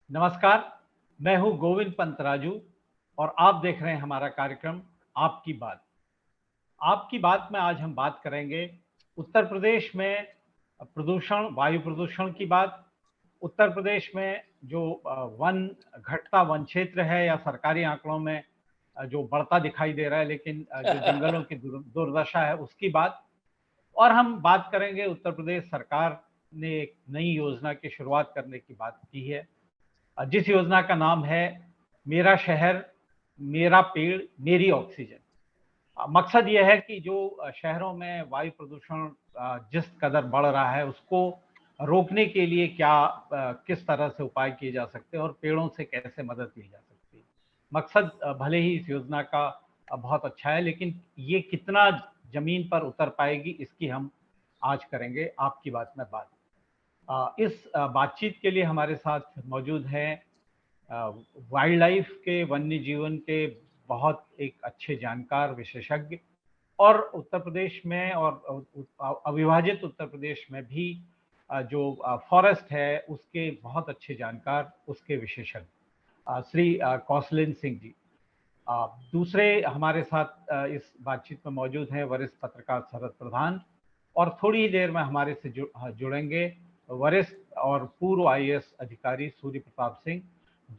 नमस्कार, मैं हूं गोविंद पंत राजू और आप देख रहे हैं हमारा कार्यक्रम आपकी बात। आपकी बात में आज हम बात करेंगे उत्तर प्रदेश में प्रदूषण, वायु प्रदूषण की बात। उत्तर प्रदेश में जो वन घटता वन क्षेत्र है या सरकारी आंकड़ों में जो बढ़ता दिखाई दे रहा है, लेकिन जो जंगलों की दुर्दशा है उसकी बात। और हम बात करेंगे उत्तर प्रदेश सरकार ने एक नई योजना की शुरुआत करने की बात की है, जिस योजना का नाम है मेरा शहर मेरा पेड़ मेरी ऑक्सीजन। मकसद यह है कि जो शहरों में वायु प्रदूषण जिस कदर बढ़ रहा है उसको रोकने के लिए किस तरह से उपाय किए जा सकते हैं और पेड़ों से कैसे मदद ली जा सकती है। मकसद भले ही इस योजना का बहुत अच्छा है, लेकिन ये कितना जमीन पर उतर पाएगी इसकी हम आज करेंगे आपकी बात में बात। इस बातचीत के लिए हमारे साथ मौजूद हैं वाइल्ड लाइफ के, वन्य जीवन के बहुत एक अच्छे जानकार विशेषज्ञ, और उत्तर प्रदेश में और अविभाजित उत्तर प्रदेश में भी जो फॉरेस्ट है उसके बहुत अच्छे जानकार, उसके विशेषज्ञ श्री कौशलेंद्र सिंह जी। दूसरे हमारे साथ इस बातचीत में मौजूद हैं वरिष्ठ पत्रकार शरद प्रधान, और थोड़ी ही देर में हमारे से जुड़ेंगे वरिष्ठ और पूर्व आईएएस अधिकारी सूर्य प्रताप सिंह,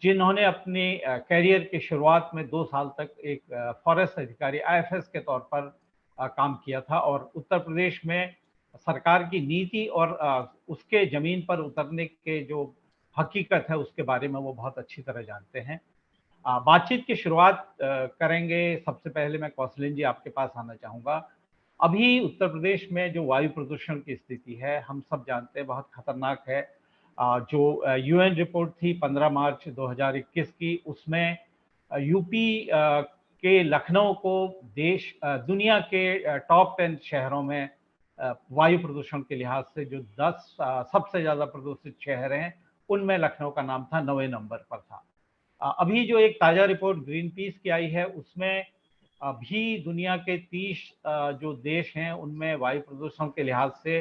जिन्होंने अपने करियर की शुरुआत में 2 साल तक एक फॉरेस्ट अधिकारी आईएफएस के तौर पर काम किया था, और उत्तर प्रदेश में सरकार की नीति और उसके जमीन पर उतरने के जो हकीकत है उसके बारे में वो बहुत अच्छी तरह जानते हैं। बातचीत की शुरुआत करेंगे। सबसे पहले मैं कौशलेंद्र जी आपके पास आना चाहूँगा। अभी उत्तर प्रदेश में जो वायु प्रदूषण की स्थिति है हम सब जानते हैं बहुत खतरनाक है। जो यूएन रिपोर्ट थी 15 मार्च 2021 की, उसमें यूपी के लखनऊ को दुनिया के टॉप 10 शहरों में वायु प्रदूषण के लिहाज से जो 10 सबसे ज़्यादा प्रदूषित शहर हैं उनमें लखनऊ का नाम था, 9वें नंबर पर था। अभी जो एक ताज़ा रिपोर्ट ग्रीन पीस की आई है उसमें अभी दुनिया के 30 जो देश हैं उनमें वायु प्रदूषण के लिहाज से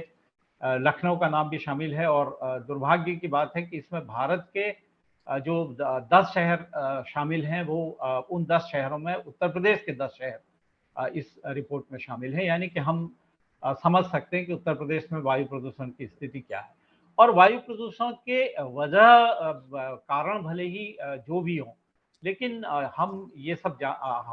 लखनऊ का नाम भी शामिल है, और दुर्भाग्य की बात है कि इसमें भारत के जो 10 शहर शामिल हैं वो उन 10 शहरों में उत्तर प्रदेश के 10 शहर इस रिपोर्ट में शामिल हैं। यानी कि हम समझ सकते हैं कि उत्तर प्रदेश में वायु प्रदूषण की स्थिति क्या है। और वायु प्रदूषण के कारण भले ही जो भी हों, लेकिन हम ये सब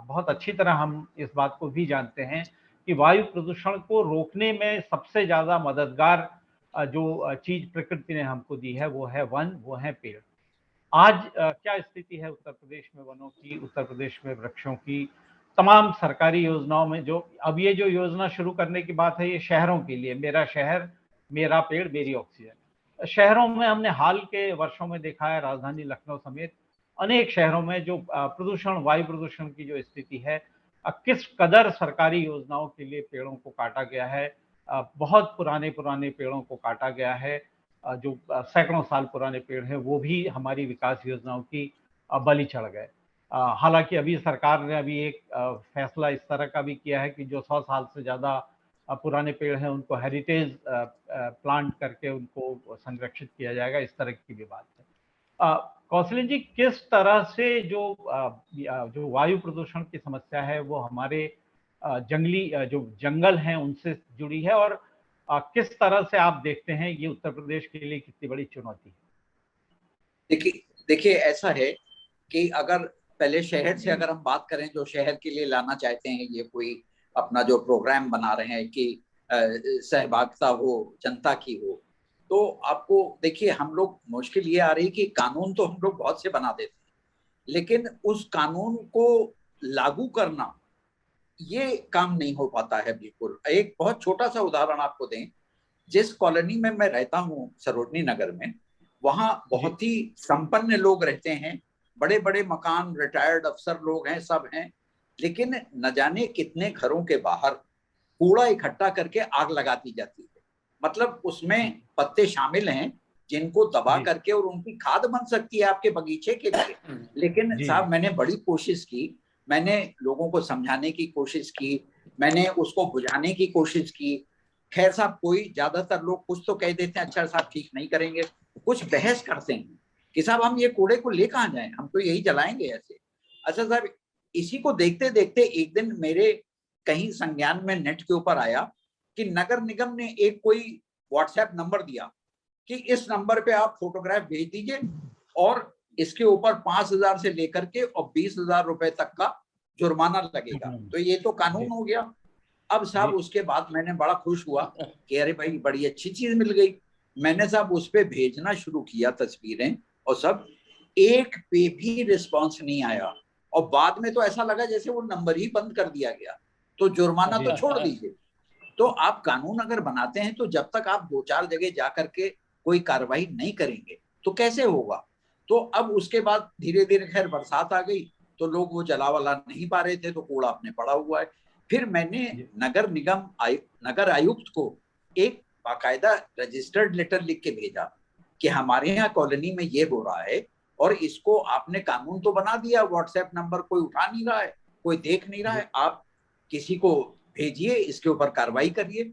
बहुत अच्छी तरह हम इस बात को भी जानते हैं कि वायु प्रदूषण को रोकने में सबसे ज़्यादा मददगार जो चीज़ प्रकृति ने हमको दी है वो है वन, वो है पेड़। आज क्या स्थिति है उत्तर प्रदेश में वनों की, उत्तर प्रदेश में वृक्षों की, तमाम सरकारी योजनाओं में जो अब ये जो योजना शुरू करने की बात है ये शहरों के लिए, मेरा शहर मेरा पेड़ मेरी ऑक्सीजन। शहरों में हमने हाल के वर्षों में देखा है, राजधानी लखनऊ समेत अनेक शहरों में जो प्रदूषण, वायु प्रदूषण की जो स्थिति है, किस कदर सरकारी योजनाओं के लिए पेड़ों को काटा गया है। बहुत पुराने पुराने पेड़ों को काटा गया है। जो सैकड़ों साल पुराने पेड़ हैं वो भी हमारी विकास योजनाओं की बलि चढ़ गए। हालांकि अभी सरकार ने अभी एक फैसला इस तरह का भी किया है कि जो 100 साल से ज़्यादा पुराने पेड़ हैं उनको हेरिटेज प्लांट करके उनको संरक्षित किया जाएगा, इस तरह की भी बात है। कौशलेंद्र जी, किस तरह से जो वायु प्रदूषण की समस्या है वो हमारे जो जंगल हैं उनसे जुड़ी है, और किस तरह से आप देखते हैं ये उत्तर प्रदेश के लिए कितनी बड़ी चुनौती है? देखिए देखिए ऐसा है कि अगर पहले शहर से अगर हम बात करें, जो शहर के लिए लाना चाहते हैं, ये कोई अपना जो प्रोग्राम बना रहे हैं कि सहभागिता हो, जनता की हो, तो आपको देखिए हम लोग मुश्किल ये आ रही कि कानून तो हम लोग बहुत से बना देते हैं, लेकिन उस कानून को लागू करना ये काम नहीं हो पाता है बिल्कुल। एक बहुत छोटा सा उदाहरण आपको दें, जिस कॉलोनी में मैं रहता हूँ सरोजनी नगर में, वहाँ बहुत ही संपन्न लोग रहते हैं, बड़े बड़े मकान, रिटायर्ड अफसर लोग हैं, सब हैं, लेकिन न जाने कितने घरों के बाहर कूड़ा इकट्ठा करके आग लगा दी जाती है। मतलब उसमें पत्ते शामिल हैं जिनको दबा करके और उनकी खाद बन सकती है आपके बगीचे के लिए। लेकिन साहब मैंने बड़ी कोशिश की, मैंने लोगों को समझाने की कोशिश की, मैंने उसको बुझाने की कोशिश की। खैर साहब, कोई ज्यादातर लोग कुछ तो कह देते हैं, अच्छा साहब ठीक नहीं करेंगे, कुछ बहस करते हैं, कि साहब हम ये कूड़े को ले कहाँ जाएं, हम तो यही जलाएंगे ऐसे। अच्छा साहब, इसी को देखते देखते एक दिन मेरे कहीं संज्ञान में नेट के ऊपर आया कि नगर निगम ने एक कोई व्हाट्सएप नंबर दिया कि इस नंबर पे आप फोटोग्राफ भेज दीजिए और इसके ऊपर 5,000 से लेकर के और 20,000 रुपए तक का जुर्माना लगेगा। तो ये तो कानून हो गया। अब साहब उसके बाद मैंने बड़ा खुश हुआ कि अरे भाई बड़ी अच्छी चीज मिल गई। मैंने साहब उस पे भेजना शुरू किया तस्वीरें और सब, एक पे भी रिस्पॉन्स नहीं आया। और बाद में तो ऐसा लगा जैसे वो नंबर ही बंद कर दिया गया। तो जुर्माना तो छोड़ दीजिए, तो आप कानून अगर बनाते हैं तो जब तक आप 2-4 जगह जा करके कोई कार्रवाई नहीं करेंगे तो कैसे होगा। तो अब उसके बाद धीरे धीरे खैर बरसात आ गई तो लोग वो जला वला नहीं पा रहे थे, तो कूड़ा अपने पड़ा हुआ है। फिर मैंने नगर आयुक्त को एक बाकायदा रजिस्टर्ड लेटर लिख के भेजा कि हमारे यहाँ कॉलोनी में ये हो रहा है और इसको आपने कानून तो बना दिया, व्हाट्सएप नंबर कोई उठा नहीं रहा है, कोई देख नहीं रहा है, आप किसी को भेजिए, इसके ऊपर कार्रवाई करिए।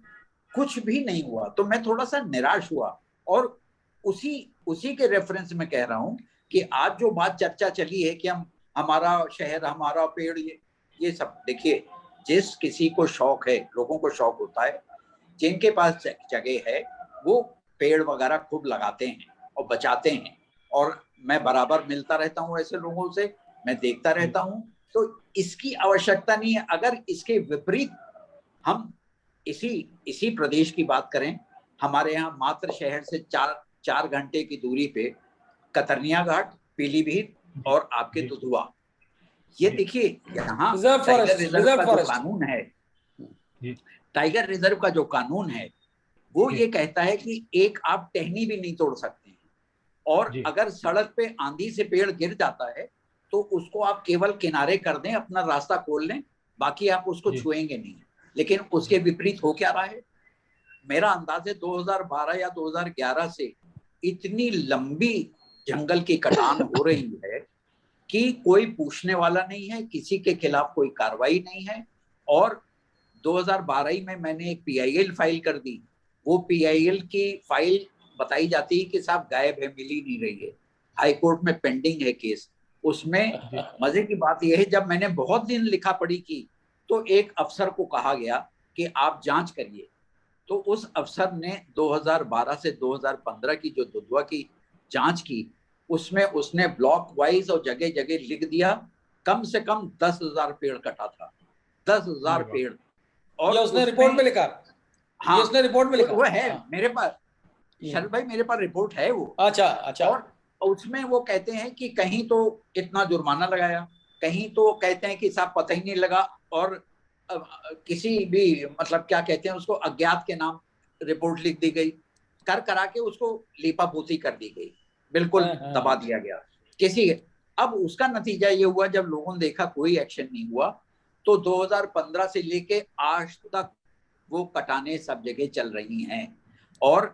कुछ भी नहीं हुआ। तो मैं थोड़ा सा निराश हुआ। और उसी के रेफरेंस में कह रहा हूं कि आज जो बात चर्चा चली है कि हम हमारा शहर हमारा पेड़, ये सब देखिए, जिस किसी को शौक है, लोगों को शौक होता है, जिनके पास जगह है वो पेड़ वगैरह खूब लगाते हैं और बचाते हैं। और मैं बराबर मिलता रहता हूँ ऐसे लोगों से, मैं देखता रहता हूँ। तो इसकी आवश्यकता नहीं है। अगर इसके विपरीत हम इसी प्रदेश की बात करें, हमारे यहाँ मात्र शहर से 4 घंटे की दूरी पे कतरनिया घाट, पीलीभीत और आपके दुधुआ, ये देखिए यहाँ टाइगर रिजर्व का जो कानून है, टाइगर रिजर्व का जो कानून है वो ये कहता है कि एक आप टहनी भी नहीं तोड़ सकते हैं। और अगर सड़क पे आंधी से पेड़ गिर जाता है तो उसको आप केवल किनारे कर दें, अपना रास्ता खोल लें, बाकी आप उसको छुएंगे नहीं। लेकिन उसके विपरीत हो क्या रहा है, मेरा अंदाज है 2012 या 2011 से इतनी लंबी जंगल की कटान हो रही है कि कोई पूछने वाला नहीं है, किसी के खिलाफ कोई कार्रवाई नहीं है। और 2012 में मैंने एक PIL फाइल कर दी। वो PIL की फाइल बताई जाती है कि साहब गायब है, मिल ही नहीं रही है, हाई कोर्ट में पेंडिंग है केस। उसमें मजे की बात यह है, जब मैंने बहुत दिन लिखा पढ़ी की तो एक अफसर को कहा गया कि आप जांच करिए। तो उस अफसर ने 2012 से 2015 की जो दुधवा की जांच की, उसमें उसने ब्लॉक वाइज और जगह जगह लिख दिया कम से कम 10,000 पेड़ कटा था, 10,000 पेड़। और उसने रिपोर्ट में लिखा। हाँ, उसने रिपोर्ट में लिखा। वो है मेरे पास, शरद भाई मेरे पास रिपोर्ट है वो। अच्छा। और उसमें वो कहते हैं कि कहीं तो इतना जुर्माना लगाया, कहीं तो कहते हैं कि साहब पता ही नहीं लगा, और किसी भी मतलब क्या कहते हैं उसको, अज्ञात के नाम रिपोर्ट लिख दी गई, करा के उसको लीपापोती कर दी गई, बिल्कुल दबा दिया गया किसी। अब उसका नतीजा ये हुआ, जब लोगों ने देखा कोई एक्शन नहीं हुआ, तो 2015 से लेके आज तक वो कटाने सब जगह चल रही हैं। और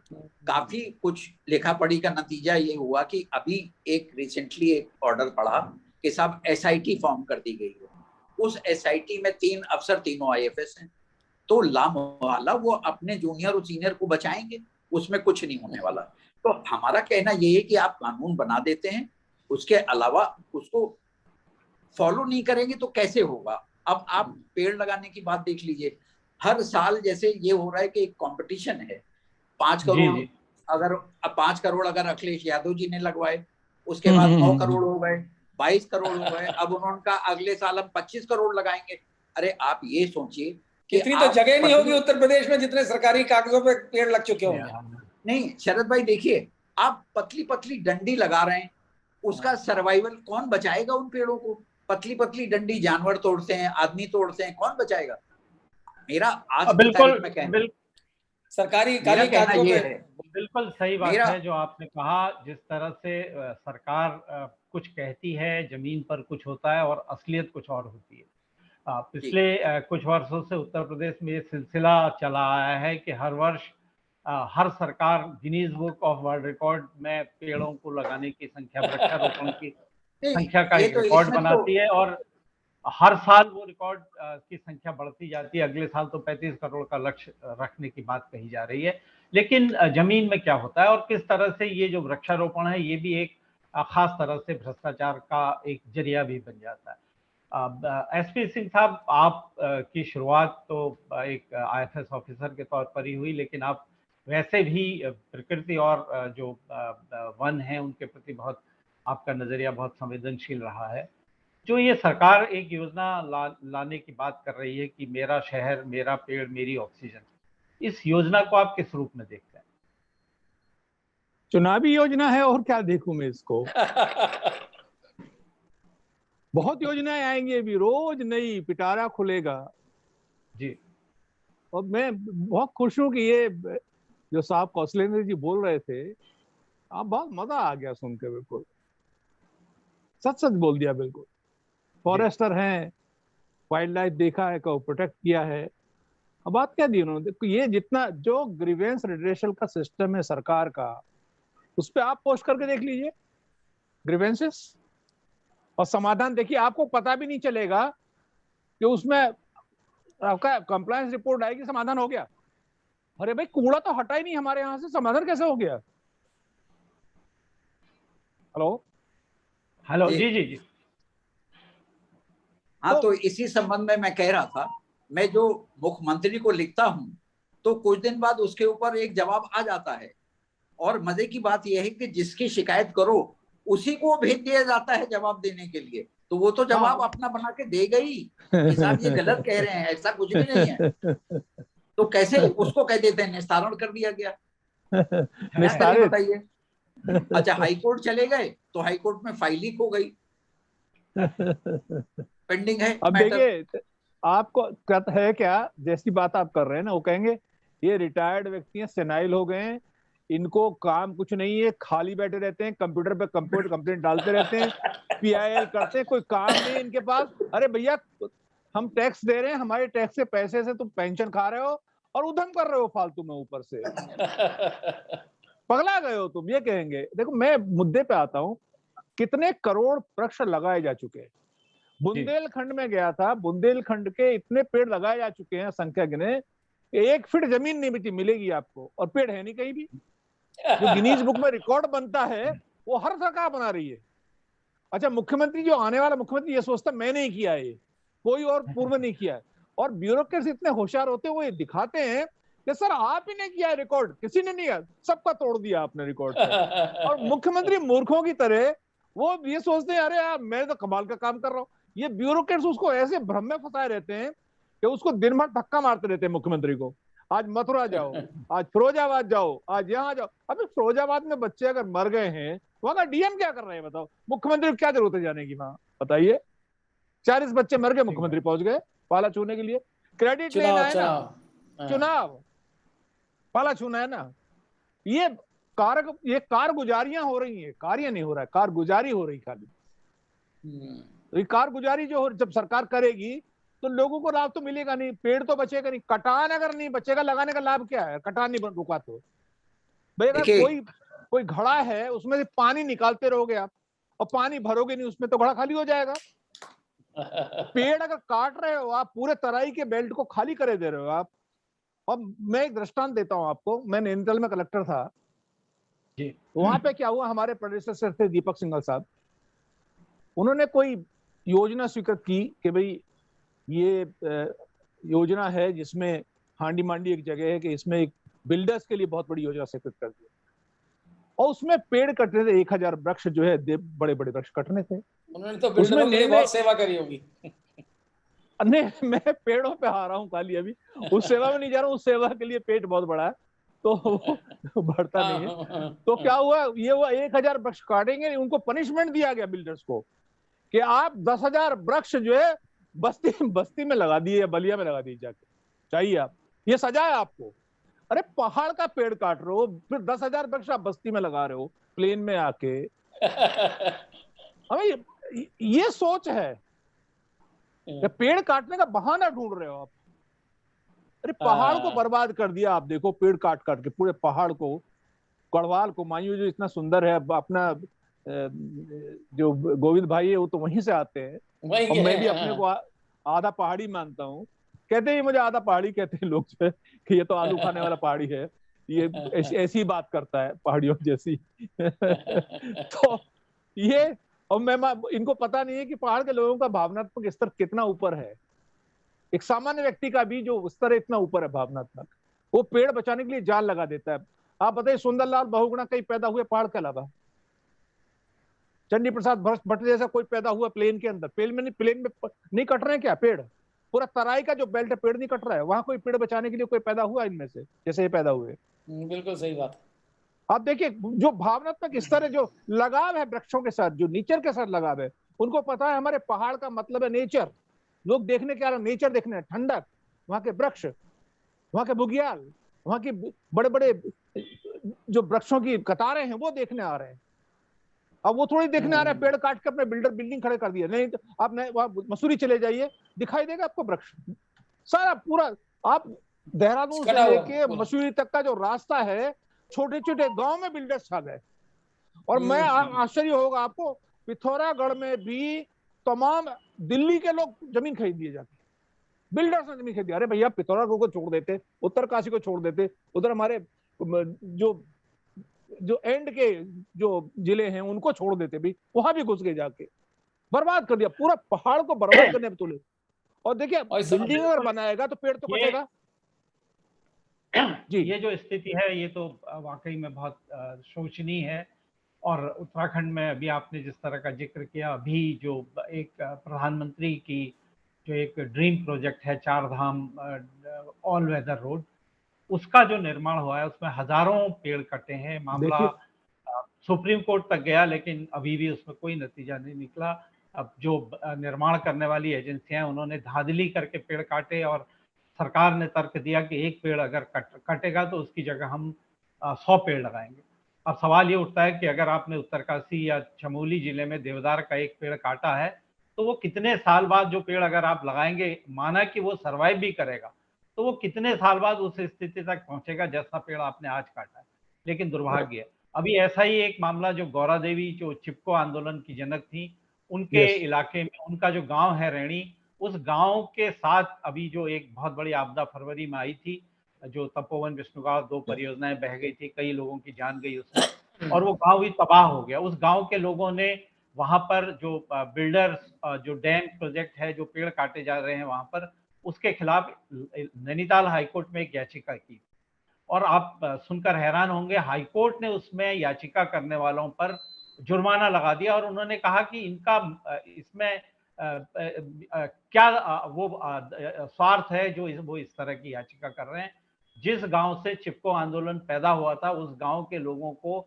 काफी कुछ लिखा पढ़ी का नतीजा ये हुआ कि अभी एक रिसेंटली एक ऑर्डर पड़ा कि साहब SIT फॉर्म कर दी गई है। उस SIT में 3 अफसर, तीनों IFS हैं। तो लामवाला वो अपने जूनियर और सीनियर को बचाएंगे, उसमें कुछ नहीं होने वाला। तो हमारा कहना ये है कि आप कानून बना देते हैं, उसके अलावा उसको फॉलो नहीं करेंगे तो कैसे होगा। अब आप पेड़ लगाने की बात देख लीजिए, हर साल जैसे ये हो रहा है कि एक कंपटीशन है, 5 करोड़ अगर 5 करोड़ अगर अखिलेश यादव जी ने लगवाए, उसके बाद 9 करोड़ हो गए, 22 करोड़ हो गए, अब उन्होंने कहा अगले साल हम 25 करोड़ लगाएंगे। अरे आप ये सोचिए कि इतनी तो जगह नहीं होगी उत्तर प्रदेश में जितने सरकारी कागजों पे पेड़ लग चुके होंगे। नहीं शरद भाई देखिए, आप पतली पतली डंडी लगा रहे हैं, उसका सर्वाइवल कौन बचाएगा उन पेड़ों को। पतली पतली डंडी जानवर तोड़ते हैं, आदमी तोड़ते हैं, कौन बचाएगा। मेरा आज बिल्कुल सरकारी काली कागजों पे बिल्कुल सही बात है जो आपने कहा। जिस तरह से सरकार कुछ कहती है, जमीन पर कुछ होता है और असलियत कुछ और होती है। पिछले कुछ वर्षों से उत्तर प्रदेश में ये सिलसिला चला आया है कि हर वर्ष हर सरकार Guinness book of world record में पेड़ों को लगाने की संख्या, वृक्षारोपण की संख्या का एक रिकॉर्ड बनाती है, और हर साल वो रिकॉर्ड की संख्या बढ़ती जाती है। अगले साल तो 35 करोड़ का लक्ष्य रखने की बात कही जा रही है। लेकिन जमीन में क्या होता है और किस तरह से ये जो वृक्षारोपण है ये भी एक खास तरह से भ्रष्टाचार का एक जरिया भी बन जाता है। एसपी सिंह साहब, आप की शुरुआत तो एक आईएफएस ऑफिसर के तौर पर ही हुई, लेकिन आप वैसे भी प्रकृति और जो वन है उनके प्रति बहुत आपका नजरिया बहुत संवेदनशील रहा है। जो ये सरकार एक योजना लाने की बात कर रही है कि मेरा शहर मेरा पेड़ मेरी ऑक्सीजन, इस योजना को आप किस रूप में देखते हैं? चुनावी योजना है, और क्या देखूं मैं इसको। बहुत योजनाएं आएंगी अभी, रोज नई पिटारा खुलेगा जी। और मैं बहुत खुश हूं कि ये जो साहब कौशलेंद्र जी बोल रहे थे, आप बहुत मजा आ गया सुन के, बिल्कुल सच सच बोल दिया। बिल्कुल फॉरेस्टर हैं, वाइल्ड लाइफ देखा है, को प्रोटेक्ट किया है। अब बात क्या दी उन्होंने, देखो ये जितना जो ग्रीवेंस रिड्रेसल का सिस्टम है सरकार का, उस पर आप पोस्ट करके देख लीजिए ग्रीवेंसेस और समाधान देखिए, आपको पता भी नहीं चलेगा कि उसमें आपका कंप्लायंस रिपोर्ट आएगी समाधान हो गया। अरे भाई कूड़ा तो हटा ही नहीं हमारे यहां से, समाधान कैसे हो गया? हेलो हेलो, जी जी जी। हाँ, तो इसी संबंध में मैं कह रहा था, मैं जो मुख्यमंत्री को लिखता हूं तो कुछ दिन बाद उसके ऊपर एक जवाब आ जाता है, और मजे की बात यह है कि जिसकी शिकायत करो उसी को भेज दिया जाता है जवाब देने के लिए, तो वो तो जवाब अपना बना के देगा ही कि साहब ये गलत कह रहे हैं, ऐसा कुछ भी नहीं है। तो कैसे उसको कह देते हैं निस्तारण कर दिया गया, क्या करें बताइए। अच्छा, हाईकोर्ट चले गए तो हाईकोर्ट में फाइल लीक हो गई, पेंडिंग है। अब देखिए आपको है क्या, जैसी बात आप कर रहे हैं ना, वो कहेंगे ये रिटायर्ड व्यक्ति हैं, सेनाइल हो गए हैं, इनको काम कुछ नहीं है, खाली बैठे रहते हैं, कंप्यूटर पे कंप्यूटर कंप्लेंट डालते रहते हैं, पीआईएल करते हैं, कोई काम नहीं है इनके पास। अरे भैया हम टैक्स दे रहे हैं, हमारे टैक्स के पैसे से तुम पेंशन खा रहे हो और उधम कर रहे हो फालतू में, ऊपर से पगला गए हो तुम, ये कहेंगे। देखो मैं मुद्दे पे आता हूँ, कितने करोड़ वृक्ष लगाए जा चुके हैं। बुंदेलखंड में गया था, बुंदेलखंड के इतने पेड़ लगाए जा चुके हैं, संख्या गिने 1 फीट जमीन नहीं बची मिलेगी आपको, और पेड़ है नहीं कहीं भी। जो गिनीज बुक में रिकॉर्ड बनता है वो हर सरकार बना रही है। अच्छा, मुख्यमंत्री जो आने वाला मुख्यमंत्री ये सोचता मैंने ही किया है, कोई और पूर्व नहीं किया है, और ब्यूरोक्रेट्स इतने होशियार होते हैं, वो ये दिखाते हैं कि सर आप ही ने किया है रिकॉर्ड, किसी ने नहीं किया, सबका तोड़ दिया आपने रिकॉर्ड। और मुख्यमंत्री मूर्खों की तरह वो ये सोचते हैं अरे यार मैं तो कमाल का काम कर रहा हूँ। ये ब्यूरोक्रेट्स उसको ऐसे भ्रम में फंसाए रहते हैं कि उसको दिन भर धक्का मारते रहते हैं मुख्यमंत्री को। आज मथुरा जाओ, आज फिरोजाबाद जाओ, आज यहाँ जाओ। अभी फिरोजाबाद में बच्चे अगर मर गए हैं, वहां का डीएम क्या कर रहे हैं बताओ? मुख्यमंत्री को क्या जरूरत है जाने की वहां, बताइए? 40 बच्चे मर गए, मुख्यमंत्री पहुंच गए पाला छूने के लिए। क्रेडिट लेना है ना, चुनाव पाला छूना है ना। ये कारगुजारियां हो रही है, कार्य नहीं हो रहा है, कारगुजारी हो रही खाली। तो कारगुजारी जो जब सरकार करेगी तो लोगों को लाभ तो मिलेगा नहीं, पेड़ तो बचेगा नहीं। कटान अगर नहीं बचेगा, लगाने का लाभ क्या है? कटान नहीं रुका तो भाई, अगर कोई घड़ा है उसमें से पानी निकालते रहोगे आप और पानी भरोगे नहीं उसमें, तो घड़ा खाली हो जाएगा। पेड़ अगर काट रहे हो आप, पूरे तराई के बेल्ट को खाली करे दे रहे हो आप। अब मैं एक दृष्टांत देता हूं आपको, मैं नैनीताल में कलेक्टर था, वहां पे क्या हुआ, हमारे प्रेडेसेसर थे दीपक सिंघल साहब, उन्होंने कोई योजना स्वीकृत की कि भाई ये योजना है जिसमें हांडी मांडी एक जगह है कि इसमें एक बिल्डर्स के लिए बहुत बड़ी योजना स्वीकृत कर दी, और उसमें पेड़ कटने थे, 1000 वृक्ष जो है बड़े बड़े वृक्ष कटने थे। उन्होंने तो बिल्डरों के लिए बहुत सेवा करी होगी। नहीं, मैं पेड़ों पे आ रहा हूँ खाली, अभी उस सेवा में नहीं जा रहा हूँ, उस सेवा के लिए पेट बहुत बड़ा है तो बढ़ता नहीं है। तो क्या हुआ, ये हुआ 1000 वृक्ष काटेंगे, उनको पनिशमेंट दिया गया बिल्डर्स को कि आप 10,000 वृक्ष जो है बस्ती में लगा दिए या बलिया में लगा दिए जाके, चाहिए आप, ये सजा है आपको। अरे पहाड़ का पेड़ काट रहे हो, फिर 10,000 वृक्ष आप बस्ती में लगा रहे हो प्लेन में आके। हमें ये सोच है, पेड़ काटने का बहाना ढूंढ रहे हो आप। अरे पहाड़ को बर्बाद कर दिया आप, देखो पेड़ काट काट के पूरे पहाड़ को, गढ़वाल को, मानियो जो इतना सुंदर है, अपना जो गोविंद भाई है वो तो वहीं से आते हैं, और मैं भी अपने को आधा पहाड़ी मानता हूँ। कहते हैं मुझे आधा पहाड़ी, कहते हैं लोग जो है कि ये तो आलू खाने वाला पहाड़ी है, ये ऐसी बात करता है पहाड़ियों जैसी। ये, और मैं इनको पता नहीं है कि पहाड़ के लोगों का भावनात्मक स्तर कितना ऊपर है। एक सामान्य व्यक्ति का भी जो स्तर इतना ऊपर है भावनात्मक, वो पेड़ बचाने के लिए जान लगा देता है। आप बताइए, सुंदरलाल बहुगुणा कहीं पैदा हुए पहाड़ के अलावा? चंडी प्रसाद भट्ट जैसा कोई पैदा हुआ प्लेन के अंदर? प्लेन में नहीं कट रहे हैं क्या पेड़? पूरा तराई का जो बेल्ट है पेड़ नहीं कट रहा है, वहां कोई पेड़ बचाने के लिए कोई पैदा हुआ इनमें से जैसे ये पैदा हुए? बिल्कुल सही बात। आप देखिए, जो भावनात्मक स्तर है, जो लगाव है वृक्षों के साथ, जो नेचर के साथ लगाव है, उनको पता है हमारे पहाड़ का मतलब है नेचर। लोग देखने के आ रहे, नेचर देखने, ठंडक, वहां के वृक्ष, वहां के बुग्याल, वहां की बड़े बड़े जो वृक्षों की कतारें हैं वो देखने आ रहे हैं। अब वो थोड़ी देखने आ रहे हैं पेड़ काट के अपने बिल्डिंग खड़े कर दिए। नहीं तो आप वहां मसूरी चले जाइए, दिखाई देगा आपको वृक्ष सारा पूरा। आप देहरादून से लेके मसूरी तक का जो रास्ता है, छोटे छोटे गांव में बिल्डर्स छा गए। और मैं आश्चर्य होगा आपको, पिथौरागढ़ में भी तमाम दिल्ली के लोग जमीन खरीद दिए जाते, बिल्डर्स ने जमीन खरीदी। अरे भैया, पिथौरागढ़ को छोड़ देते, उत्तरकाशी को छोड़ देते, उधर हमारे जो एंड के जो जिले हैं उनको छोड़ देते भी, वहां भी घुस गए, जाके बर्बाद कर दिया, पूरा पहाड़ को बर्बाद करने पे तुले। और देखिए, बिल्डिंग अगर बनाएगा तो पेड़ तो कटेगा। जी, ये जो स्थिति है ये तो वाकई में बहुत शोचनीय है। और उत्तराखंड में अभी आपने जिस तरह का जिक्र किया, अभी जो एक प्रधानमंत्री की जो एक ड्रीम प्रोजेक्ट है, 4 धाम ऑल वेदर रोड, उसका जो निर्माण हुआ है उसमें हजारों पेड़ कटे हैं। मामला सुप्रीम कोर्ट तक गया, लेकिन अभी भी उसमें कोई नतीजा नहीं निकला। अब जो निर्माण करने वाली एजेंसियां हैं उन्होंने धांधली करके पेड़ काटे, और सरकार ने तर्क दिया कि एक पेड़ अगर कटेगा तो उसकी जगह हम 100 पेड़ लगाएंगे। अब सवाल ये उठता है कि अगर आपने उत्तरकाशी या चमोली जिले में देवदार का एक पेड़ काटा है, तो वो कितने साल बाद जो पेड़ अगर आप लगाएंगे, माना कि वो सर्वाइव भी करेगा, तो वो कितने साल बाद उस स्थिति तक पहुंचेगा जैसा पेड़ आपने आज काटा है। लेकिन दुर्भाग्य है, अभी ऐसा ही एक मामला, जो गौरा देवी जो चिपको आंदोलन की जनक थी, उनके इलाके में उनका जो गांव है रैणी, उस गांव के साथ अभी जो एक बहुत बड़ी आपदा फरवरी में आई थी, जो तपोवन विष्णुगांव 2 परियोजनाएं बह गई थी, कई लोगों की जान गई उसमें, और वो गांव भी तबाह हो गया। उस गांव के लोगों ने वहां पर जो बिल्डर्स जो डैम प्रोजेक्ट है, जो पेड़ काटे जा रहे हैं वहां पर, उसके खिलाफ नैनीताल हाईकोर्ट में एक याचिका की। और आप सुनकर हैरान होंगे, हाईकोर्ट ने उसमें याचिका करने वालों पर जुर्माना लगा दिया, और उन्होंने कहा कि इनका इसमें क्या वो स्वार्थ है जो वो इस तरह की याचिका कर रहे हैं। जिस गांव से चिपको आंदोलन पैदा हुआ था, उस गांव के लोगों को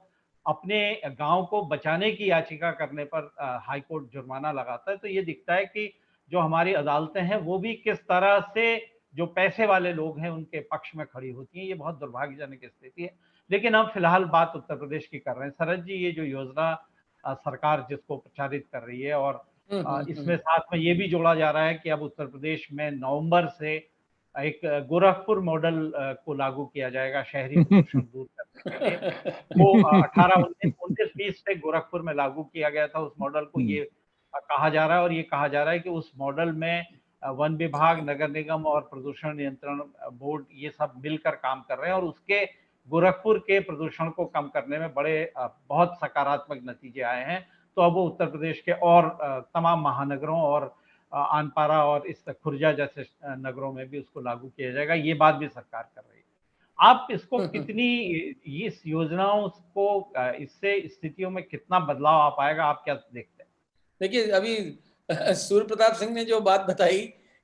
अपने गांव को बचाने की याचिका करने पर हाईकोर्ट जुर्माना लगाता है। तो ये दिखता है कि जो हमारी अदालतें हैं वो भी किस तरह से जो पैसे वाले लोग हैं उनके पक्ष में खड़ी होती हैं। ये बहुत दुर्भाग्यजनक स्थिति है। लेकिन हम फिलहाल बात उत्तर प्रदेश की कर रहे हैं। शरद जी, ये जो योजना सरकार जिसको प्रचारित कर रही है, और इसमें साथ में ये भी जोड़ा जा रहा है कि अब उत्तर प्रदेश में नवंबर से एक गोरखपुर मॉडल को लागू किया जाएगा शहरी प्रदूषण दूर करने के लिए। वो 18-19-20 से गोरखपुर में लागू किया गया था उस मॉडल को। ये कहा जा रहा है, और ये कहा जा रहा है कि उस मॉडल में वन विभाग, नगर निगम और प्रदूषण नियंत्रण बोर्ड ये सब मिलकर काम कर रहे हैं, और उसके गोरखपुर के प्रदूषण को कम करने में बहुत सकारात्मक नतीजे आए हैं। तो अब वो उत्तर प्रदेश के और तमाम महानगरों और आनपारा और इस खुर्जा जैसे नगरों में भी उसको लागू किया जाएगा। ये बात भी सरकार कर रही है। आप इसको कितनी, इस योजनाओं को, इससे स्थितियों में कितना बदलाव आ पाएगा, आप क्या देखते हैं? देखिए, अभी सूर्य प्रताप सिंह ने जो बात बताई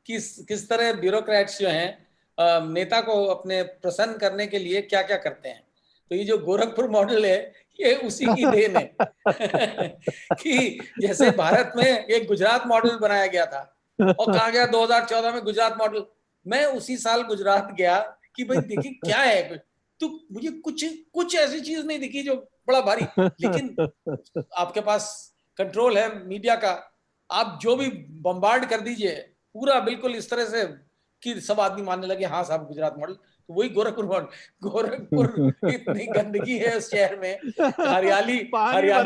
कि किस तरह ब्यूरोक्रेट्स जो हैं नेता को अपने प्रसन्न करने के लिए क्या क्या करते हैं, तो ये जो गोरखपुर मॉडल है ये उसी की देन है कि जैसे भारत में एक गुजरात मॉडल बनाया गया था और कहा गया 2014 में गुजरात मॉडल। मैं उसी साल गुजरात गया कि भाई देखिए क्या है, तो मुझे कुछ ऐसी चीज नहीं दिखी जो बड़ा भारी, लेकिन आपके पास कंट्रोल है मीडिया का, आप जो भी बम्बार्ड कर दीजिए पूरा बिल्कुल इस तरह से कि सब आदमी मानने लगे हाँ साहब गुजरात मॉडल। तो वही गोरखपुर मॉडल। गोरखपुर इतनी गंदगी है उस शहर में, हरियाली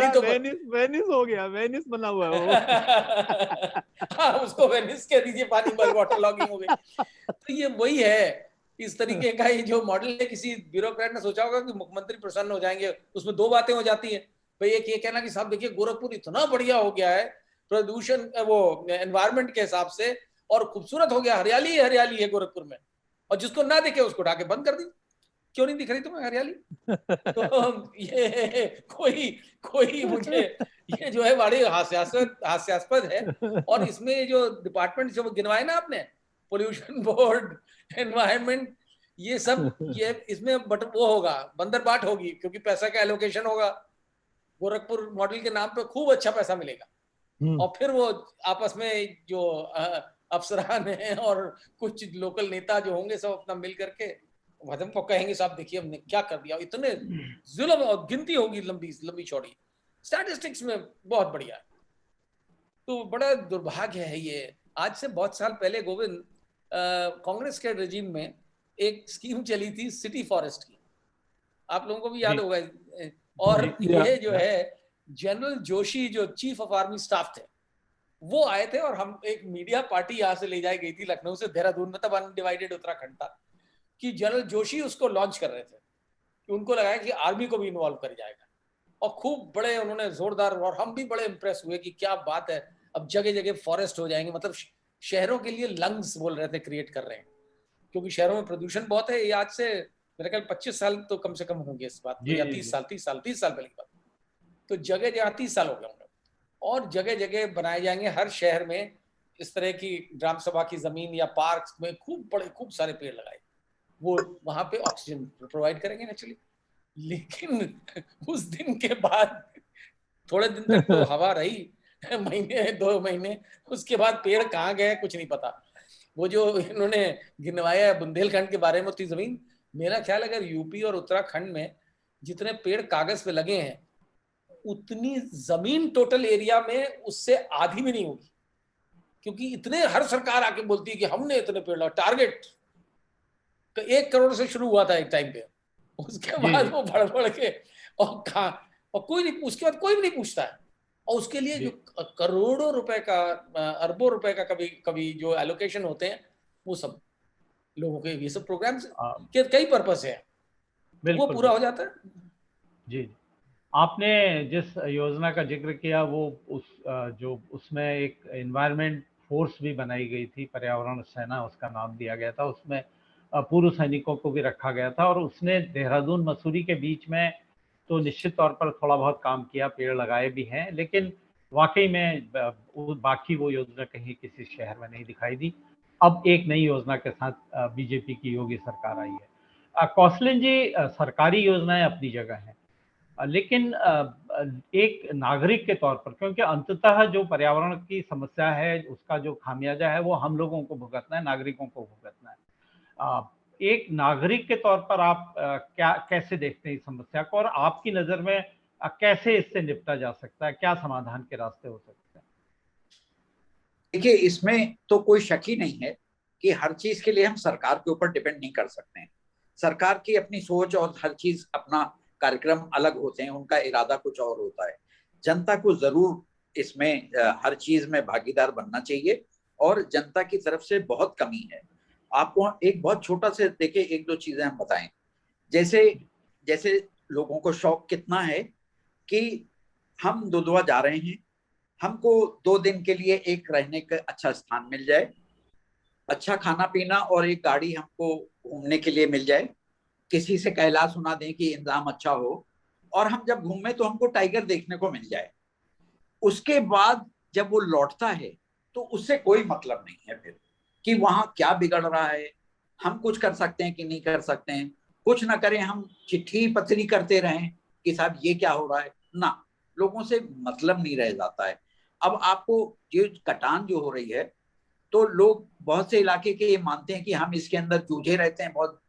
तो वेनिस हो गया, वेनिस बना हुआ है हाँ, उसको वेनिस कह दीजिए, पानी पर वाटर लॉगिंग हो गई। तो ये वही है, इस तरीके का ये जो मॉडल है, किसी ब्यूरोक्रेट ने सोचा होगा कि मुख्यमंत्री प्रसन्न हो जाएंगे, उसमें 2 बातें हो जाती है। भाई एक ये कहना कि साहब देखिए गोरखपुर इतना बढ़िया हो गया है प्रदूषण वो एनवायरमेंट के हिसाब से और खूबसूरत हो गया, हरियाली है गोरखपुर में, और जिसको ना दिखे उसको उठा के बंद कर दी, क्यों नहीं दिख रही तुम्हें हरियाली? तो ये कोई मुझे ये जो है बड़ी हास्यास्पद है। और इसमें ये जो डिपार्टमेंट जो गिनवाए ना आपने, पोल्यूशन बोर्ड, एनवायरमेंट, ये सब ये इसमें बट वो होगा, बंदरबाट होगी, क्योंकि पैसा का एलोकेशन होगा, गोरखपुर मॉडल के नाम पे खूब अच्छा पैसा मिलेगा। और फिर वो आपस में जो अफसरान हैं और कुछ लोकल नेता जो होंगे सब अपना मिल करके वजन को कहेंगे साहब देखिए हमने क्या कर दिया, इतने जुल्म, और गिनती होगी लंबी चौड़ी, स्टैटिस्टिक्स में बहुत बढ़िया है। तो बड़ा दुर्भाग्य है ये। आज से बहुत साल पहले गोविंद कांग्रेस के रेजिम में एक स्कीम चली थी सिटी फॉरेस्ट की, आप लोगों को भी याद होगा। और ये जो है जनरल जोशी जो चीफ ऑफ आर्मी स्टाफ थे वो आए थे, और हम एक मीडिया पार्टी यहाँ से ले जाई गई थी लखनऊ से देहरादून में, तब अनडिवाइडेड उत्तराखंड था, कि जनरल जोशी उसको लॉन्च कर रहे थे कि उनको लगा कि आर्मी को भी इन्वॉल्व कर जाएगा, और खूब बड़े उन्होंने जोरदार, और हम भी बड़े इंप्रेस हुए कि क्या बात है, अब जगह जगह फॉरेस्ट हो जाएंगे, मतलब शहरों के लिए लंग्स बोल रहे थे क्रिएट कर रहे हैं, क्योंकि शहरों में प्रदूषण बहुत है। ये आज से मेरे ख्याल 25 साल तो कम से कम होंगे इस बात, या 30 साल पहले की बात। तो जगह जगह 30 साल हो गए होंगे, और जगह जगह बनाए जाएंगे हर शहर में इस तरह की ग्राम सभा की जमीन या पार्क में खूब सारे पेड़ लगाए, वो वहां पे ऑक्सीजन प्रोवाइड करेंगे नेचुरली। लेकिन उस दिन के बाद थोड़े दिन तक तो हवा रही, महीने 2 महीने, उसके बाद पेड़ कहाँ गए कुछ नहीं पता। वो जो इन्होंने गिनवाया है बुंदेलखंड के बारे में उतनी जमीन, मेरा ख्याल अगर यूपी और उत्तराखंड में जितने पेड़ कागज पे लगे हैं उतनी जमीन टोटल एरिया में उससे आधी भी नहीं होगी, क्योंकि इतने हर सरकार आके बोलती है कि हमने इतने पेड़ लगा, टारगेट 1 करोड़ से शुरू हुआ था एक टाइम पे, उसके बाद वो बढ़ के और कोई नहीं, उसके बाद कोई भी नहीं पूछता है, और उसके लिए जो करोड़ों रुपए का, अरबों रुपए का कभी जो एलोकेशन होते हैं, वो सब लोगों के ये सब प्रोग्राम्स के कई पर्पस है, वो पूरा हो जाता है। जी, आपने जिस योजना का जिक्र किया वो उसमें एक एनवायरनमेंट फोर्स भी बनाई गई थी, पर्यावरण सेना उसका नाम दिया गया था, उसमें पूर्व सैनिकों को भी रखा गया था, और उसने देहरादून मसूरी के बीच में तो निश्चित तौर पर थोड़ा बहुत काम किया, पेड़ लगाए भी हैं, लेकिन वाकई में बाकी वो योजना कहीं किसी शहर में नहीं दिखाई दी। अब एक नई योजना के साथ बीजेपी की योगी सरकार आई है। कौशलन जी, सरकारी योजनाएं अपनी जगह हैं, लेकिन एक नागरिक के तौर पर, क्योंकि अंततः जो पर्यावरण की समस्या है उसका जो खामियाजा है वो हम लोगों को भुगतना है, नागरिकों को भुगतना है। एक नागरिक के तौर पर आप कैसे देखते हैं इस समस्या को, और आपकी नजर में कैसे इससे निपटा जा सकता है, क्या समाधान के रास्ते हो सकते हैं? देखिए, इसमें तो कोई शक ही नहीं है कि हर चीज के लिए हम सरकार के ऊपर डिपेंड नहीं कर सकते हैं। सरकार की अपनी सोच और हर चीज अपना कार्यक्रम अलग होते हैं, उनका इरादा कुछ और होता है। जनता को जरूर इसमें हर चीज में भागीदार बनना चाहिए, और जनता की तरफ से बहुत कमी है। आपको एक बहुत छोटा से देखिए, 1-2 चीजें हम बताएं। जैसे लोगों को शौक कितना है कि हम दुधवा जा रहे हैं, हमको 2 दिन के लिए एक रहने का अच्छा स्थान मिल जाए, अच्छा खाना पीना और एक गाड़ी हमको घूमने के लिए मिल जाए, किसी से कहला सुना दें कि इंतजाम अच्छा हो, और हम जब घूमे तो हमको टाइगर देखने को मिल जाए। उसके बाद जब वो लौटता है तो उससे कोई मतलब नहीं है फिर कि वहां क्या बिगड़ रहा है, हम कुछ कर सकते हैं कि नहीं कर सकते हैं। कुछ ना करें, हम चिट्ठी पत्री करते रहें कि साहब ये क्या हो रहा है ना, लोगों से मतलब नहीं रह जाता है। अब आपको ये कटान जो हो रही है, तो लोग बहुत से इलाके के ये मानते हैं कि हम इसके अंदर जूझे रहते हैं बहुत,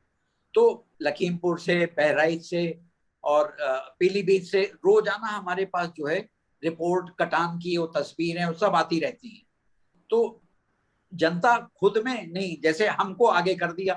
तो लखीमपुर से, बहराइच से और पीलीभीत से रोजाना हमारे पास जो है रिपोर्ट कटान की, वो तस्वीरें वो सब आती रहती हैं। तो जनता खुद में नहीं, जैसे हमको आगे कर दिया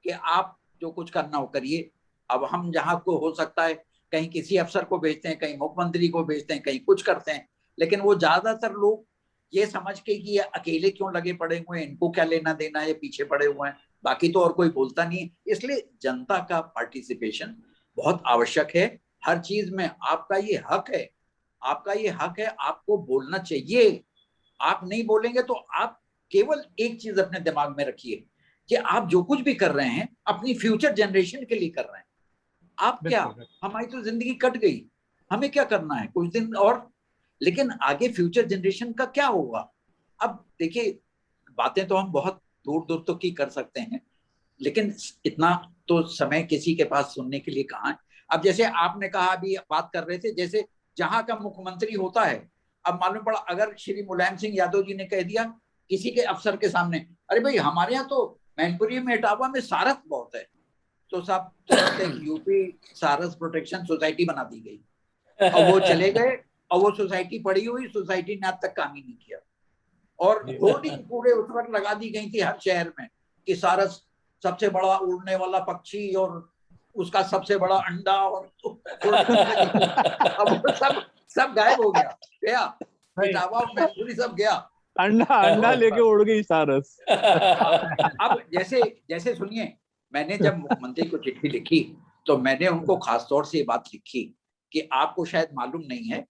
कि आप जो कुछ करना हो करिए। अब हम जहाँ को हो सकता है कहीं किसी अफसर को भेजते हैं, कहीं मुख्यमंत्री को भेजते हैं, कहीं कुछ करते हैं, लेकिन वो ज्यादातर लोग ये समझ के कि ये अकेले क्यों लगे पड़े हुए हैं, इनको क्या लेना देना है, पीछे पड़े हुए हैं, बाकी तो और कोई बोलता नहीं है। इसलिए जनता का पार्टिसिपेशन बहुत आवश्यक है। हर चीज में आपका ये हक है आपका ये हक है, आपको बोलना चाहिए। आप नहीं बोलेंगे तो आप केवल एक चीज अपने दिमाग में रखिए कि आप जो कुछ भी कर रहे हैं अपनी फ्यूचर जनरेशन के लिए कर रहे हैं। आप क्या, हमारी तो जिंदगी कट गई, हमें क्या करना है कुछ दिन और, लेकिन आगे फ्यूचर जनरेशन का क्या होगा। अब देखिए, बातें तो हम बहुत दूर दूर तक की कर सकते हैं, लेकिन इतना तो समय किसी के पास सुनने के लिए कहाँ है। अब जैसे आपने कहा, अभी बात कर रहे थे, जैसे जहां का मुख्यमंत्री होता है, अब मालूम पड़ा अगर श्री मुलायम सिंह यादव जी ने कह दिया किसी के अफसर के सामने, अरे भाई हमारे यहाँ तो मैनपुरी में इटावा में सारस बहुत है, तो साहब तुरंत एक यूपी सारस प्रोटेक्शन सोसाइटी बना दी गई और वो चले गए, और वो सोसाइटी पड़ी हुई, सोसाइटी ने आज तक काम ही नहीं किया। और होर्डिंग पूरे उस वक्त लगा दी गई थी हर शहर में कि सारस सबसे बड़ा उड़ने वाला पक्षी और उसका सबसे बड़ा अंडा, और अब सब गायब हो गया, इटावा मैनपुरी सब गया, अंडा लेके उड़ गई सारस। अब जैसे सुनिए, मैंने जब मुख्यमंत्री को चिट्ठी लिखी तो मैंने उनको खास तौर से ये बात लिखी कि आपको शायद मालूम नहीं है,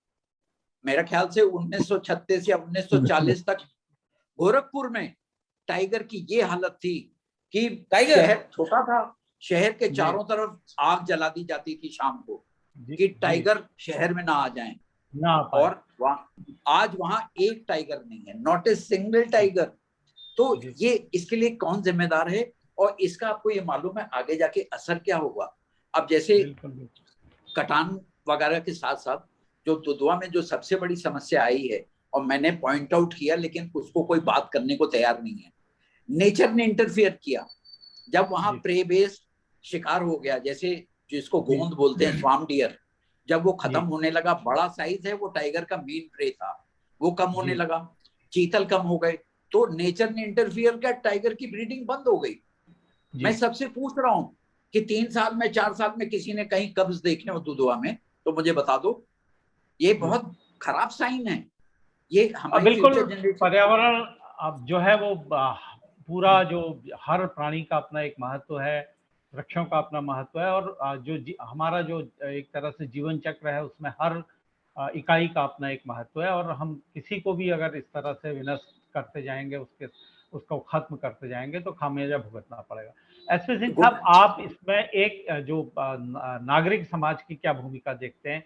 मेरा ख्याल से 1936 या 1940 तक गोरखपुर में टाइगर की ये हालत थी कि शहर छोटा था, शहर के चारों तरफ आग जला दी जाती थी शाम को कि टाइगर शहर में ना आ जाएं, और आज वहां एक टाइगर नहीं है, नॉट ए सिंगल टाइगर। तो ये इसके लिए कौन जिम्मेदार है, और इसका आपको ये मालूम है आगे जाके असर क्या होगा। अब जैसे कटान वगैरह के साथ साथ जो दुधवा में जो सबसे बड़ी समस्या आई है, और मैंने पॉइंट आउट किया लेकिन उसको कोई बात करने को तैयार नहीं है, नेचर ने इंटरफियर किया। जब वहां प्रे बेस्ड शिकार हो गया, जैसे जिसको गोंद बोलते हैं, स्वाम डियर, जब वो खत्म होने लगा, बड़ा साइज है वो टाइगर का मेन प्रे था, वो कम होने लगा, चीतल कम हो गए, तो नेचर ने इंटरफियर किया, टाइगर की ब्रीडिंग बंद हो गई। मैं सबसे पूछ रहा हूं कि 3 साल में 4 साल में किसी ने कहीं कब्ज देखे हो दुधवा में, तो मुझे बता दो। ये बहुत खराब साइन है। ये हमारी बिल्कुल पर्यावरण अब जो है वो पूरा, जो हर प्राणी का अपना एक महत्व है, वृक्षों का अपना महत्व है, और जो हमारा जो एक तरह से जीवन चक्र है उसमें हर इकाई का अपना एक महत्व है, और हम किसी को भी अगर इस तरह से विनष्ट करते जाएंगे, उसको खत्म करते जाएंगे तो खामियाजा भुगतना पड़ेगा। एसपी सिंह साहब, आप इसमें एक जो नागरिक समाज की क्या भूमिका देखते हैं,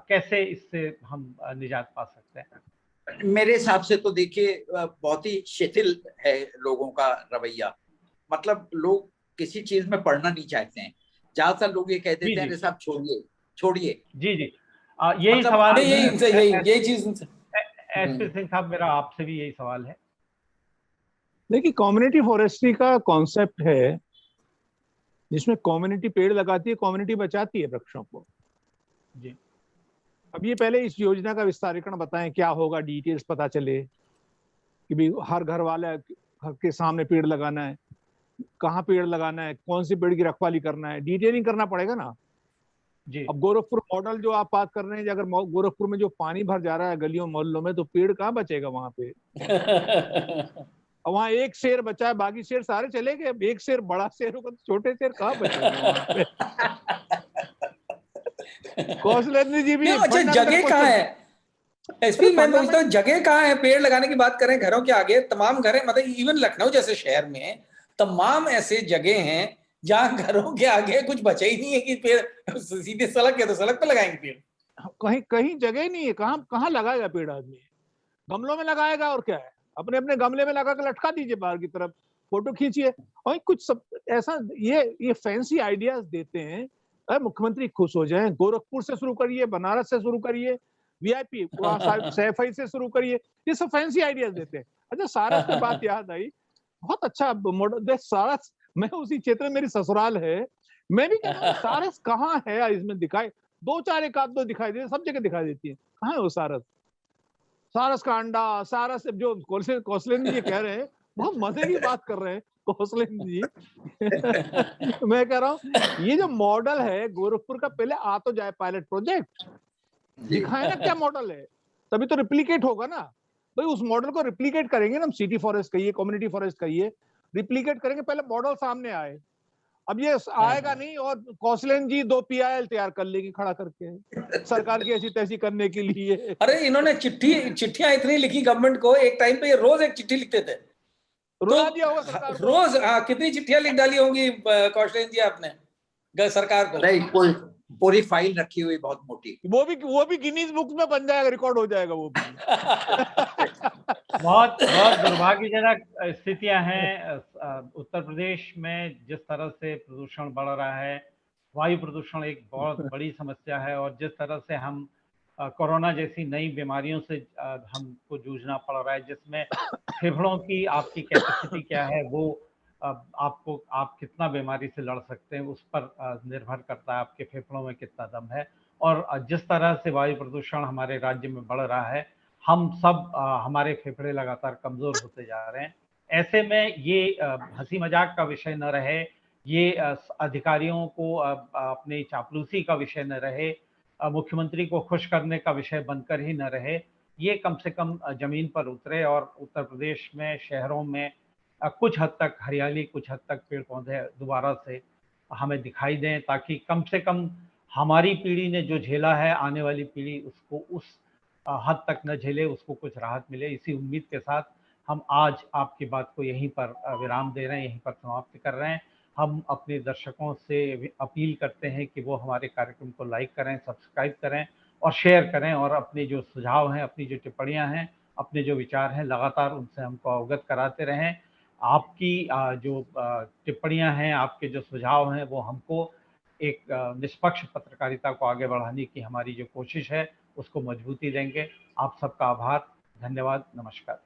कैसे इससे हम निजात पा सकते हैं? मेरे हिसाब से तो देखिए बहुत ही शिथिल है लोगों का रवैया, मतलब लोग किसी चीज में पढ़ना नहीं चाहते हैं। ज्यादातर लोग ये कहते थे अरे साहब छोड़िए। जी यही मतलब सवाल यही चीज एसपी सिंह साहब, मेरा आपसे भी यही सवाल है। देखिए, कम्युनिटी फॉरेस्ट्री का कॉन्सेप्ट है जिसमें कम्युनिटी पेड़ लगाती है, कम्युनिटी बचाती है वृक्षों को। जी, अब ये पहले इस योजना का विस्तारीकरण बताएं, क्या होगा, डिटेल्स पता चले कि भी हर घर वाले के सामने पेड़ लगाना है, कहाँ पेड़ लगाना है, कौन सी पेड़ की रखवाली करना है, डिटेलिंग करना पड़ेगा ना जी। अब गोरखपुर मॉडल जो आप बात कर रहे हैं, अगर गोरखपुर में जो पानी भर जा रहा है गलियों मोहल्लों में, तो पेड़ कहाँ बचेगा वहां पे? वहां एक शेर बचा है, बाकी शेर सारे चले गए। एक शेर बड़ा शेर होगा तो छोटे शेर कहाँ बचेंगे वहां पे? कौशलेंद्र जी भी अच्छा, जगह कहाँ है एसपी? मैं पूछता हूँ जगह कहाँ है? पेड़ लगाने की बात करें, घरों के आगे तमाम घर है, मतलब इवन लखनऊ जैसे शहर में तमाम ऐसे जगह हैं जहाँ घरों के आगे कुछ बचा ही नहीं है कि पेड़, सीधे सड़क है तो सड़क पे लगाएंगे पेड़। कहीं जगह नहीं है, कहाँ लगाएगा पेड़ आदमी? गमलों में लगाएगा, और क्या है, अपने अपने गमले में लगा कर लटका दीजिए बाहर की तरफ, फोटो खींचिए। और कुछ सब ऐसा ये फैंसी आइडियाज देते हैं, मुख्यमंत्री खुश हो जाएं। गोरखपुर से शुरू करिए, बनारस से शुरू करिए, वीआईपी सैफई से शुरू करिए, ये सब फैंसी आइडियाज देते हैं। अच्छा, सारस पे बात याद आई, बहुत अच्छा मॉडल सारस। मैं उसी क्षेत्र में, मेरी ससुराल है, मैं भी कहता हूँ सारस कहाँ है इसमें दिखाई, 2-4 एक आध दो दिखाई देती, सब जगह दिखाई देती है, कहाँ है वो सारस? सारस का अंडा, सारस जो कौशलेंद्र जी कह रहे हैं, बहुत मजे की बात कर रहे हैं कौशलेंद्र जी। मैं कह रहा हूँ ये जो मॉडल है गोरखपुर का, पहले आ तो जाए पायलट प्रोजेक्ट, दिखाए ना क्या मॉडल है, तभी तो रिप्लीकेट होगा ना भाई। उस मॉडल को रिप्लीकेट करेंगे ना, हम सिटी फॉरेस्ट कहिए, कम्युनिटी फॉरेस्ट कहिए, रिप्लीकेट करेंगे, पहले मॉडल सामने आए। अब ये आएगा नहीं और कौशलेन जी 2 PIL तैयार कर लेगी खड़ा करके सरकार की ऐसी तैसी करने के लिए। अरे इन्होंने चिट्ठियां इतनी लिखी गवर्नमेंट को, एक टाइम पे ये रोज एक चिट्ठी लिखते थे। रुला दिया होगा सरकार को। रोज कितनी चिट्ठियां लिख डाली होंगी कौशलेन जी आपने सरकार को? अरे पूरी फाइल रखी हुई बहुत मोटी। वो भी गिनीज बुक में बन जाएगा, रिकॉर्ड हो जाएगा वो भी। बहुत बहुत दुर्भाग्यजनक स्थितियां हैं उत्तर प्रदेश में। जिस तरह से प्रदूषण बढ़ रहा है, वायु प्रदूषण एक बहुत बड़ी समस्या है, और जिस तरह से हम कोरोना जैसी नई बीमारियों से हमको जूझना पड़ रहा है, जिसमें फेफड़ों की आपकी कैपेसिटी क्या है, वो आप कितना बीमारी से लड़ सकते हैं उस पर निर्भर करता है, आपके फेफड़ों में कितना दम है। और जिस तरह से वायु प्रदूषण हमारे राज्य में बढ़ रहा है, हम सब हमारे फेफड़े लगातार कमजोर होते जा रहे हैं। ऐसे में ये हंसी मजाक का विषय न रहे, ये अधिकारियों को अपनी चापलूसी का विषय न रहे, मुख्यमंत्री को खुश करने का विषय बनकर ही न रहे। ये कम से कम जमीन पर उतरे और उत्तर प्रदेश में शहरों में कुछ हद तक हरियाली, कुछ हद तक पेड़ पौधे दोबारा से हमें दिखाई दें, ताकि कम से कम हमारी पीढ़ी ने जो झेला है, आने वाली पीढ़ी उसको उस हद तक न झेले, उसको कुछ राहत मिले। इसी उम्मीद के साथ हम आज आपकी बात को यहीं पर विराम दे रहे हैं, यहीं पर समाप्त कर रहे हैं। हम अपने दर्शकों से अपील करते हैं कि वो हमारे कार्यक्रम को लाइक करें, सब्सक्राइब करें और शेयर करें, और अपने जो सुझाव हैं, अपनी जो टिप्पणियां हैं, अपने जो विचार हैं, लगातार उनसे हमको अवगत कराते रहें। आपकी जो टिप्पणियां हैं, आपके जो सुझाव हैं, वो हमको एक निष्पक्ष पत्रकारिता को आगे बढ़ाने की हमारी जो कोशिश है उसको मजबूती देंगे। आप सबका आभार, धन्यवाद, नमस्कार।